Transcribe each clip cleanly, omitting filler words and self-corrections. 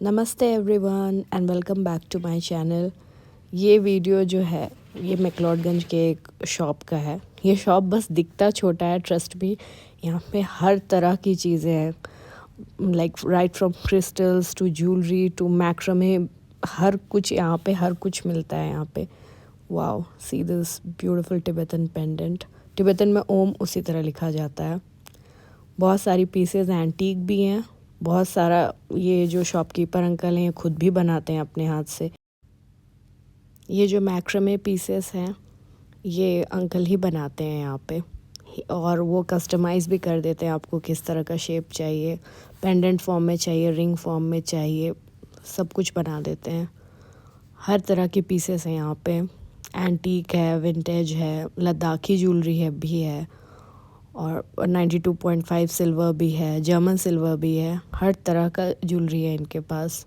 नमस्ते everyone and welcome back to my channel. ये video जो है ये मैक्लोडगंज के एक शॉप का है। ये शॉप बस दिखता छोटा है, ट्रस्ट मी, यहाँ पे हर तरह की चीज़ें हैं, like right from crystals to jewellery to macrame, हर कुछ यहाँ पे, हर कुछ मिलता है यहाँ पे। Wow, see this beautiful Tibetan pendant. Tibetan में ओम उसी तरह लिखा जाता है। बहुत सारी पीसेज एंटीक भी हैं, बहुत सारा। ये जो शॉपकीपर अंकल हैं ये खुद भी बनाते हैं अपने हाथ से। ये जो मैक्रामे पीसेस हैं ये अंकल ही बनाते हैं यहाँ पे, और वो कस्टमाइज़ भी कर देते हैं आपको किस तरह का शेप चाहिए, पेंडेंट फॉर्म में चाहिए, रिंग फॉर्म में चाहिए, सब कुछ बना देते हैं। हर तरह की पीसेस हैं यहाँ पे। एंटीक है, विंटेज है, लद्दाखी ज्वेलरी है भी है, और 92.5 सिल्वर भी है, जर्मन सिल्वर भी है, हर तरह का ज्वेलरी है इनके पास।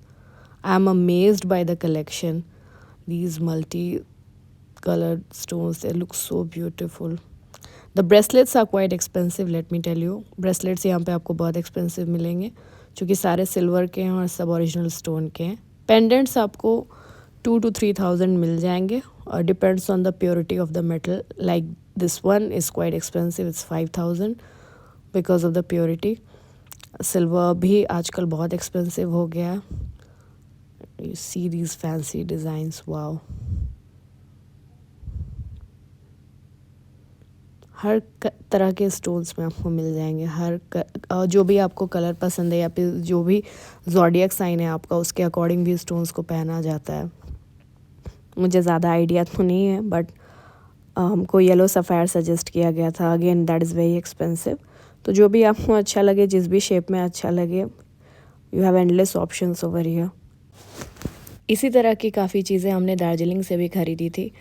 I am amazed by the collection, these multi colored stones, they look so beautiful. The bracelets are quite expensive, let me tell you. Bracelets यहाँ पे आपको बहुत expensive मिलेंगे क्योंकि सारे सिल्वर के हैं और सब ओरिजिनल स्टोन के हैं। पेंडेंट्स आपको 2 to 3,000 मिल जाएंगे और depends on the purity of the metal. Like this one is quite expensive, it's 5,000 because of the purity. Silver भी आजकल बहुत एक्सपेंसिव हो गया है। You see these fancy designs, wow. हर तरह के स्टोन्स में आपको मिल जाएंगे, जो भी आपको कलर पसंद है या फिर जो भी ज़ोडिएक साइन है आपका, उसके अकॉर्डिंग भी स्टोन्स को पहना जाता है। मुझे ज़्यादा आइडिया तो नहीं है, बट हमको येलो सफ़ायर सजेस्ट किया गया था। Again that is very expensive. तो जो भी आपको अच्छा लगे, जिस भी शेप में अच्छा लगे, you have endless options over here. इसी तरह की काफ़ी चीज़ें हमने दार्जिलिंग से भी ख़रीदी थी,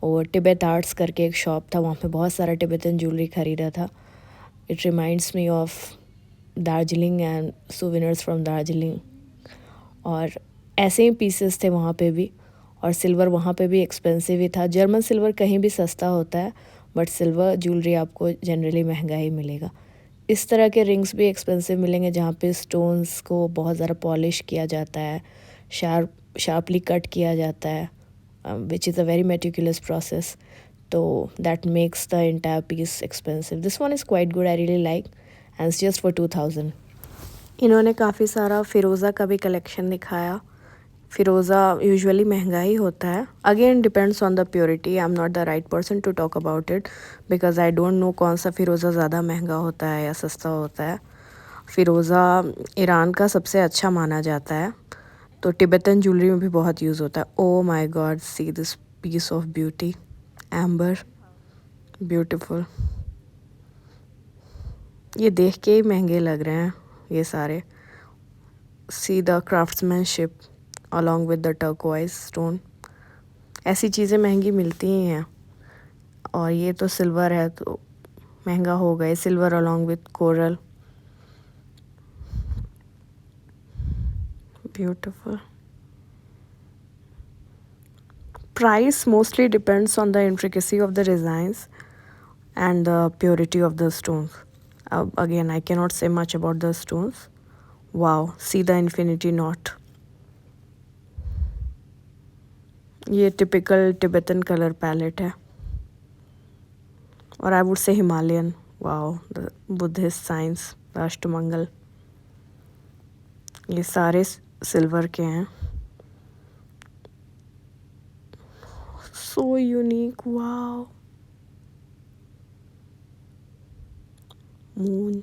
और टिबेट आर्ट्स करके एक शॉप था, वहाँ पे बहुत सारा टिबेटन ज्वेलरी ख़रीदा था। It reminds me of Darjeeling and souvenirs from Darjeeling. और ऐसे ही पीसेस थे वहाँ पे भी, और सिल्वर वहाँ पे भी एक्सपेंसिव ही था। जर्मन सिल्वर कहीं भी सस्ता होता है, बट सिल्वर ज्वेलरी आपको जनरली महंगा ही मिलेगा। इस तरह के रिंग्स भी एक्सपेंसिव मिलेंगे जहाँ पे स्टोन्स को बहुत ज़्यादा पॉलिश किया जाता है, शार्पली कट किया जाता है, which is a very meticulous process. So that makes the entire piece expensive. This one is quite good, I really like, and it's just for 2,000. इन्होंने काफ़ी सारा फ़िरोज़ा का भी कलेक्शन दिखाया। फ़िरोज़ा यूजुअली महंगा ही होता है। Again depends on the purity. I am not the right person to talk about it because I don't know कौन सा फ़िरोज़ा ज़्यादा महंगा होता है या सस्ता होता है। फ़िरोज़ा ईरान का सबसे अच्छा माना जाता है, तो टिबेटन ज्वेलरी में भी बहुत यूज़ होता है। Oh my god, see this piece of beauty, amber, beautiful. ये देख के ही महंगे लग रहे हैं ये सारे। See the craftsmanship along with the turquoise stone. ऐसी चीज़ें महंगी मिलती ही हैं, और ये तो सिल्वर है तो महंगा हो गए। Silver along with coral, beautiful. Price mostly depends on the intricacy of the designs and the purity of the stones. Again, I cannot say much about the stones. Wow, see the infinity knot. ये typical Tibetan color palette है, और I would say Himalayan. Wow, the Buddhist signs, the Ashtamangal, ये सारे silver के हैं। So unique, wow. Moon.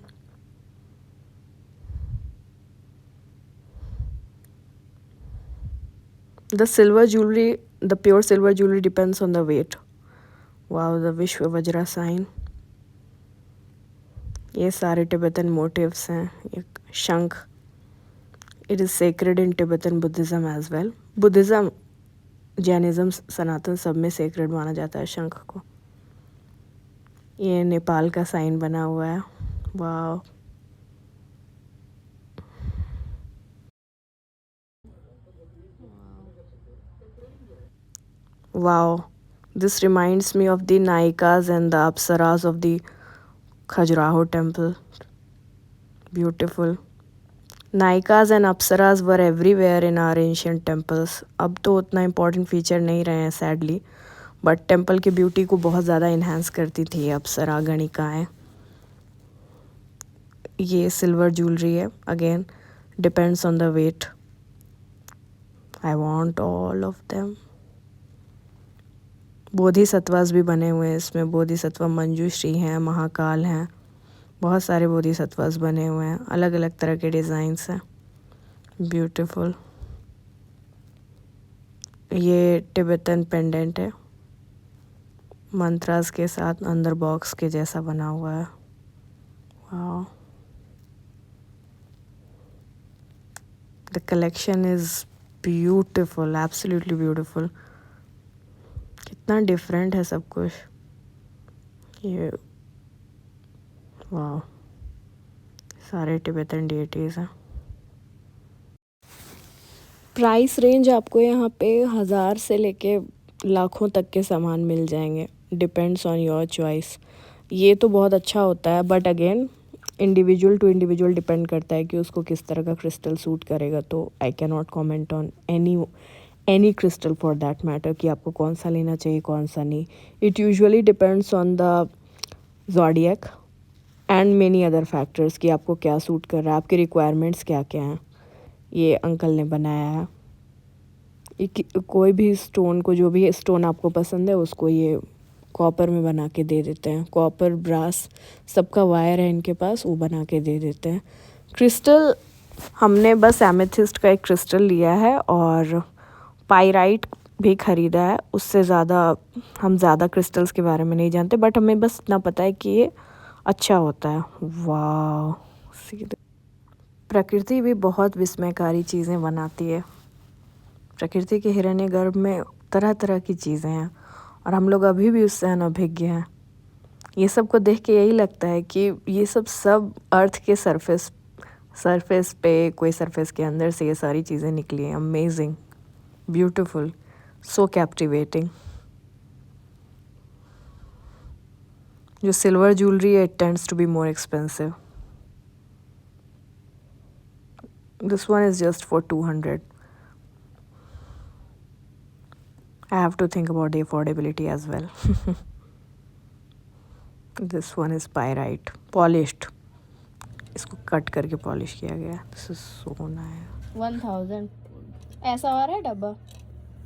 The silver jewelry, the pure silver jewelry depends on the weight. Wow, the Vishwa Vajra sign. ये सारे Tibetan motives हैं। एक शंख, it is sacred in Tibetan Buddhism as well. Buddhism, Jainism, Sanatan सब में sacred माना जाता है शंख को। ये नेपाल का साइन बना हुआ है। वाह, वाह, this reminds me of the nayikas and the apsaras of the Khajuraho temple. Beautiful. Nayikas and apsaras were everywhere in our ancient temples. अब तो उतना इम्पोर्टेंट फीचर नहीं रहे हैं सैडली, बट टेम्पल की ब्यूटी को बहुत ज़्यादा इन्हांस करती थी अप्सरा गणिकाएँ। ये सिल्वर ज्वेलरी है, again depends on the weight. I want all of them. Bodhisattvas भी बने हुए हैं इसमें, बोधिसत्व मंजूश्री हैं, महाकाल हैं, बहुत सारे बोधिसत्वास बने हुए हैं, अलग अलग तरह के डिज़ाइंस हैं, ब्यूटीफुल। ये टिबेटन पेंडेंट है, मंत्रास के साथ अंदर बॉक्स के जैसा बना हुआ है। वाह, the collection is beautiful, absolutely beautiful. कितना डिफरेंट है सब कुछ ये। वाह, सारे टिबेटन डिएटीज़ हैं। प्राइस रेंज आपको यहाँ पे 1000 से लेके लाखों तक के सामान मिल जाएंगे, डिपेंड्स ऑन योर चॉइस। ये तो बहुत अच्छा होता है, but again individual to individual depend करता है कि उसको किस तरह का क्रिस्टल सूट करेगा। तो I can not comment on any crystal for that matter कि आपको कौन सा लेना चाहिए कौन सा नहीं। It usually depends on the zodiac and many other factors कि आपको क्या सूट कर रहा है, आपके रिक्वायरमेंट्स क्या क्या हैं। ये अंकल ने बनाया है। कोई भी स्टोन को, जो भी स्टोन आपको पसंद है उसको ये कॉपर में बना के दे देते हैं। कॉपर, ब्रास, सबका वायर है इनके पास, वो बना के दे देते हैं। क्रिस्टल हमने बस एमेथिस्ट का एक क्रिस्टल लिया है और पाइराइट भी ख़रीदा है। उससे ज़्यादा हम ज़्यादा क्रिस्टल्स के बारे में नहीं जानते, बट हमें बस इतना पता है कि ये अच्छा होता है। वाह, सीधे प्रकृति भी बहुत विस्मयकारी चीज़ें बनाती है। प्रकृति के हिरण्यगर्भ में तरह तरह की चीज़ें हैं और हम लोग अभी भी उससे अनभिज्ञ हैं। ये सब को देख के यही लगता है कि ये सब अर्थ के सरफेस पे, कोई सरफेस के अंदर से ये सारी चीज़ें निकली हैं। Amazing, beautiful, so captivating. जो सिल्वर ज्वेलरी है, it tends to be more expensive. This one is just for 200. I have to think about the affordability as well. This one is pyrite, polished. इसको cut करके polish किया गया। This is so nice. 1000 ऐसा आ रहा है डब्बा।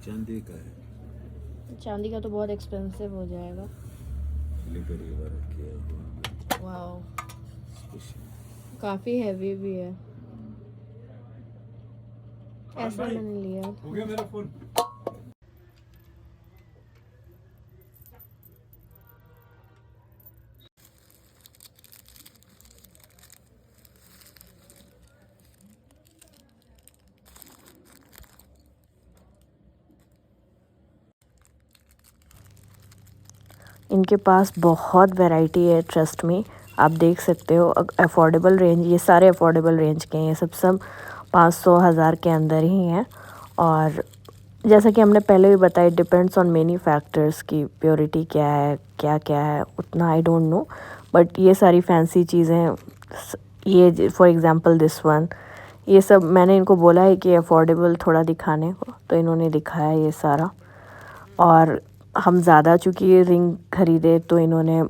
चांदी का है। चांदी का तो बहुत एक्सपेंसिव हो जाएगा। वाओ, काफ़ी हैवी भी है। ऐसा मैंने लिया। हो गया मेरा फोन। इनके पास बहुत वैरायटी है, ट्रस्ट मी। आप देख सकते हो अफोर्डेबल रेंज, ये सारे अफोर्डेबल रेंज के हैं। ये सब 500-1000 के अंदर ही हैं। और जैसा कि हमने पहले भी बताया, डिपेंड्स ऑन मेनी फैक्टर्स की प्योरिटी क्या है, क्या क्या है, उतना आई डोंट नो। बट ये सारी फैंसी चीज़ें, ये फॉर एग्ज़ाम्पल दिस वन, ये सब मैंने इनको बोला है कि अफोर्डेबल थोड़ा दिखाने को, तो इन्होंने दिखाया ये सारा। और हम ज़्यादा चूँकि ये रिंग ख़रीदे तो इन्होंने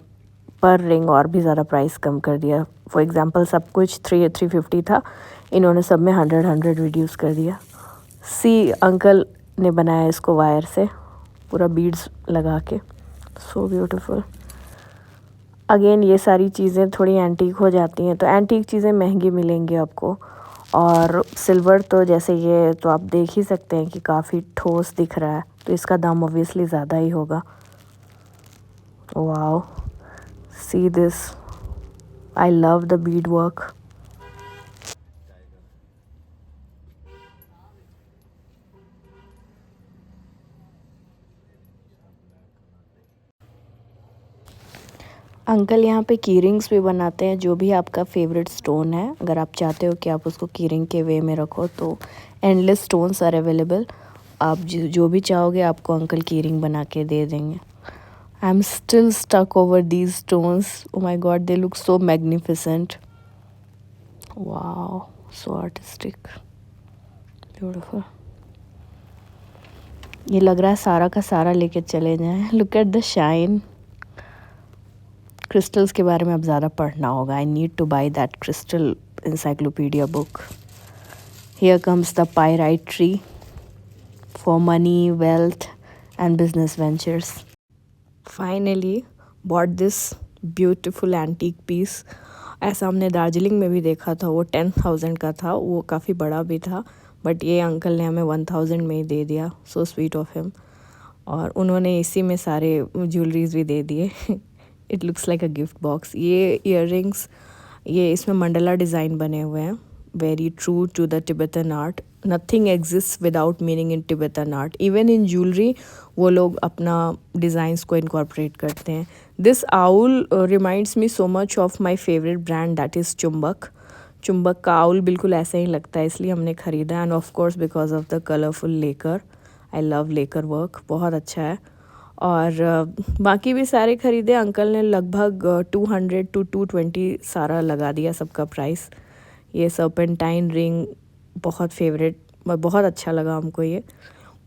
पर रिंग और भी ज़्यादा प्राइस कम कर दिया। फॉर एग्ज़ाम्पल सब कुछ 350 था, इन्होंने सब में 100 रिड्यूस कर दिया। अंकल ने बनाया इसको वायर से, पूरा बीड्स लगा के, सो ब्यूटीफुल। अगेन ये सारी चीज़ें थोड़ी एंटीक हो जाती हैं, तो एंटीक चीज़ें महंगी मिलेंगी आपको। और सिल्वर तो जैसे ये तो आप देख ही सकते हैं कि काफ़ी ठोस दिख रहा है, तो इसका दाम ऑब्वियसली ज़्यादा ही होगा। Wow, see this, I love the Beed work. Uncle यहाँ पे की रिंग्स भी बनाते हैं, जो भी आपका फेवरेट स्टोन है। अगर आप चाहते हो कि आप उसको की रिंग के वे में रखो तो एंडलेस स्टोन्स आर अवेलेबल। आप जो भी चाहोगे आपको अंकल की रिंग बना के दे देंगे। I am still stuck over these stones, oh my god, they look so magnificent. Wow, so artistic, beautiful. ये लग रहा है सारा का सारा लेके चले जाएं। Look at the shine. Crystals के बारे में अब ज़्यादा पढ़ना होगा। I need two by that crystal encyclopedia book. Here comes the pyrite tree for money, wealth and business ventures. Finally bought this beautiful antique piece. ऐसा हमने दार्जिलिंग में भी देखा था, वो 10,000 का था, वो काफ़ी बड़ा भी था, बट ये अंकल ने हमें 1,000 में ही दे दिया। So sweet of him. और उन्होंने इसी में सारे ज्वेलरीज भी दे दिए। It looks like a gift box. ये ईयररिंग्स, ये इसमें मंडला डिज़ाइन बने हुए हैं। Very true to the Tibetan art. Nothing exist without meaning in Tibetan art. Even in jewellery वो लोग अपना डिज़ाइंस को इनकॉर्पोरेट करते हैं। This owl reminds me so much of my favourite brand, that is Chumbak. चुंबक का आउल बिल्कुल ऐसा ही लगता है, इसलिए हमने ख़रीदा। And of course because of the colourful lacquer. I love लेकर वर्क, बहुत अच्छा है। और बाकी भी सारे ख़रीदे। अंकल ने लगभग 200 to 220 सारा लगा दिया सबका प्राइस। ये सर्पेंटाइन रिंग बहुत फेवरेट, बहुत अच्छा लगा हमको ये।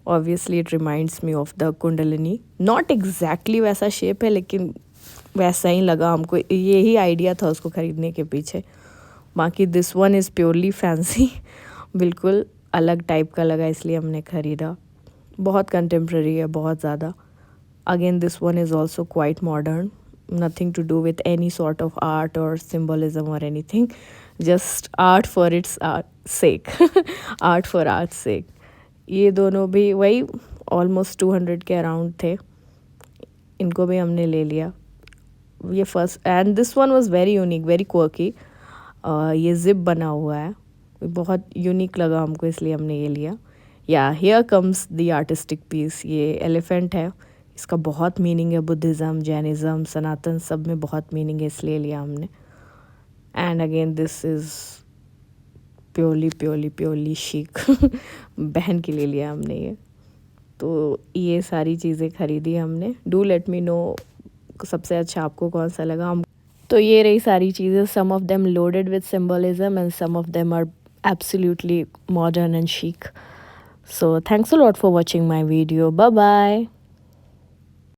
Obviously it reminds me of the kundalini. Not exactly वैसा शेप है, लेकिन वैसा ही लगा हमको। यही आइडिया था उसको ख़रीदने के पीछे। बाकी this one is purely fancy. बिल्कुल अलग टाइप का लगा, इसलिए हमने ख़रीदा। बहुत कंटेम्प्रेरी है, बहुत ज़्यादा। Again, this one is also quite modern, nothing to do with any sort of art or symbolism or anything, just art for its sake. Art for art's sake. ये दोनों भी वही almost 200 के अराउंड थे। इनको भी हमने ले लिया। ये first, and this one was very unique, very quirky. ये जिप बना हुआ है, बहुत यूनिक लगा हमको, इसलिए हमने ये लिया। या here comes the artistic piece. ये एलिफेंट है, इसका बहुत मीनिंग है। बुद्धिज़्म, जैनिज़्म, सनातन सब में बहुत मीनिंग है, इसलिए लिया हमने। And again this is purely शिक। बहन के लिए लिया हमने ये। तो ये सारी चीज़ें ख़रीदी हमने। डू लेट मी नो सबसे अच्छा आपको कौन सा लगा। हम तो ये रही सारी चीज़ें। Some of them loaded with symbolism and some of them are absolutely modern and chic. So thanks a lot for watching my video. Bye bye.